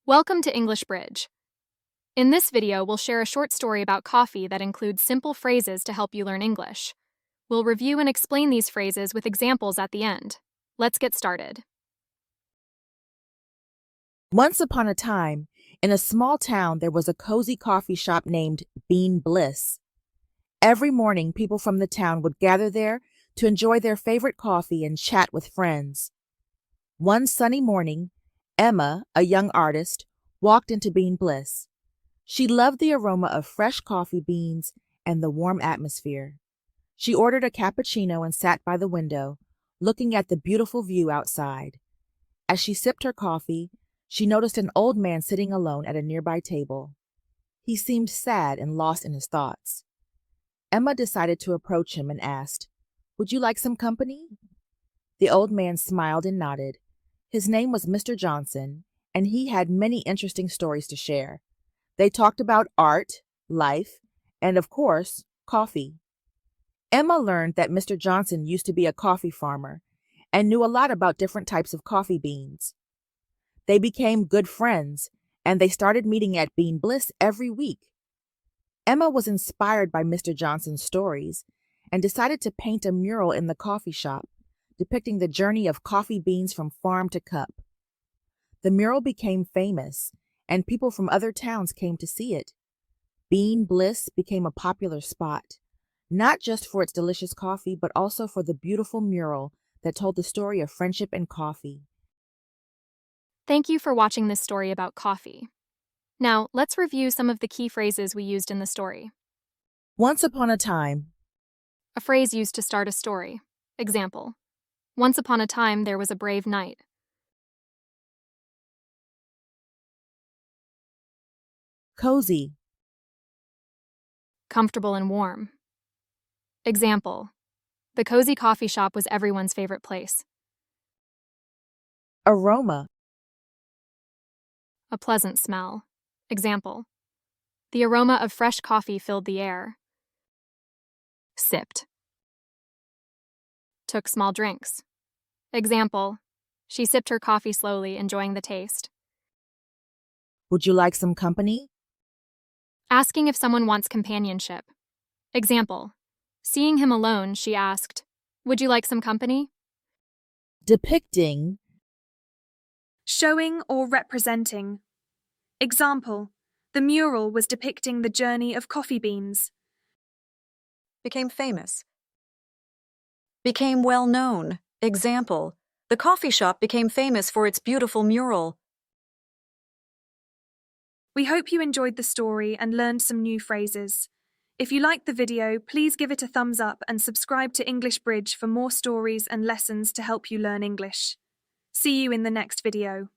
Welcome to English Bridge. In this video, we'll share a short story about coffee that includes simple phrases to help you learn English. We'll review and explain these phrases with examples at the end. Let's get started. Once upon a time, in a small town, there was a cozy coffee shop named Bliss. Every morning, people from the town would gather there to enjoy their favorite coffee and chat with friends. One sunny morning, Emma, a young artist, walked into Bliss. She loved the aroma of fresh coffee beans and the warm atmosphere. She ordered a cappuccino and sat by the window, looking at the beautiful view outside. As she sipped her coffee, she noticed an old man sitting alone at a nearby table. He seemed sad and lost in his thoughts. Emma decided to approach him and asked, "Would you like some company?" The old man smiled and nodded. His name was Mr. Johnson, and he had many interesting stories to share. They talked about art, life, and of course, coffee. Emma learned that Mr. Johnson used to be a coffee farmer and knew a lot about different types of coffee beans. They became good friends, and they started meeting at Bliss every week. Emma was inspired by Mr. Johnson's stories and decided to paint a mural in the coffee shop, depicting the journey of coffee beans from farm to cup. The mural became famous, and people from other towns came to see it. Bliss became a popular spot, not just for its delicious coffee, but also for the beautiful mural that told the story of friendship and coffee. Thank you for watching this story about coffee. Now, let's review some of the key phrases we used in the story. Once upon a time. A phrase used to start a story. Example: Once upon a time, there was a brave knight. Cozy. Comfortable and warm. Example: The cozy coffee shop was everyone's favorite place. Aroma. A pleasant smell. Example: The aroma of fresh coffee filled the air. Sipped. Took small drinks. Example: She sipped her coffee slowly, enjoying the taste. Would you like some company? Asking if someone wants companionship. Example: Seeing him alone, she asked, "Would you like some company?" Depicting. Showing or representing. Example: The mural was depicting the journey of coffee beans. Became famous. Became well known. Example: The coffee shop became famous for its beautiful mural. We hope you enjoyed the story and learned some new phrases. If you liked the video, please give it a thumbs up and subscribe to English Bridge for more stories and lessons to help you learn English. See you in the next video.